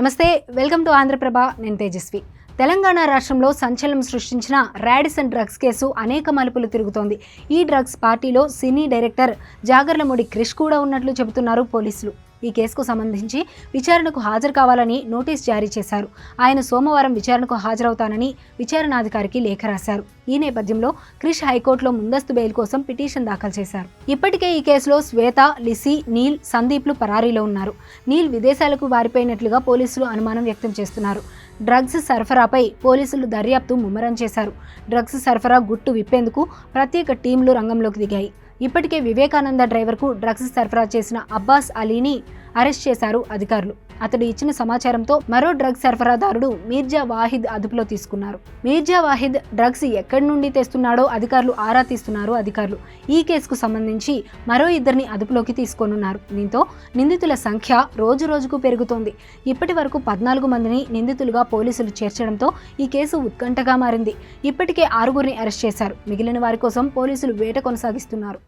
నమస్తే, welcome to Andhraprabha. నేను తేజస్వి. తెలంగాణ రాష్ట్రంలో సంచలనం సృష్టించిన రాడిసన్ డ్రగ్స్ కేసు అనేక మలుపులు తిరుగుతోంది. ఈ డ్రగ్స్ పార్టీలో సినీ డైరెక్టర్ జాగర్లమూడి క్రిష్ కూడా ఉన్నట్లు చెబుతున్నారు పోలీసులు. ఈ కేసుకు సంబంధించి విచారణకు హాజరు కావాలని నోటీస్ జారీ చేశారు. ఆయన సోమవారం విచారణకు హాజరవుతానని విచారణాధికారికి లేఖ రాశారు. ఈ నేపథ్యంలో క్రిష్ హైకోర్టులో ముందస్తు బెయిల్ కోసం పిటిషన్ దాఖలు చేశారు. ఇప్పటికే ఈ కేసులో శ్వేత, లిసి, నీల్, సందీప్లు పరారీలో ఉన్నారు. నీల్ విదేశాలకు వారిపోయినట్లుగా పోలీసులు అనుమానం వ్యక్తం చేస్తున్నారు. డ్రగ్స్ సరఫరాపై పోలీసులు దర్యాప్తు ముమ్మరం చేశారు. డ్రగ్స్ సరఫరా గుట్టు విప్పేందుకు ప్రత్యేక టీంలు రంగంలోకి దిగాయి. ఇప్పటికే వివేకానంద డ్రైవర్కు డ్రగ్స్ సరఫరా చేసిన అబ్బాస్ అలీని అరెస్ట్ చేశారు అధికారులు. అతడు ఇచ్చిన సమాచారంతో మరో డ్రగ్స్ సరఫరాదారుడు మీర్జా వాహిద్ అదుపులో తీసుకున్నారు. మీర్జా వాహిద్ డ్రగ్స్ ఎక్కడి నుండి తెస్తున్నాడో అధికారులు ఆరా తీస్తున్నారు. ఈ కేసుకు సంబంధించి మరో ఇద్దరిని అదుపులోకి తీసుకోనున్నారు. దీంతో నిందితుల సంఖ్య రోజు రోజుకు పెరుగుతోంది. ఇప్పటి వరకు 14 మందిని నిందితులుగా పోలీసులు చేర్చడంతో ఈ కేసు ఉత్కంఠగా మారింది. ఇప్పటికే 6గురిని అరెస్ట్ చేశారు. మిగిలిన వారి కోసం పోలీసులు వేట కొనసాగిస్తున్నారు.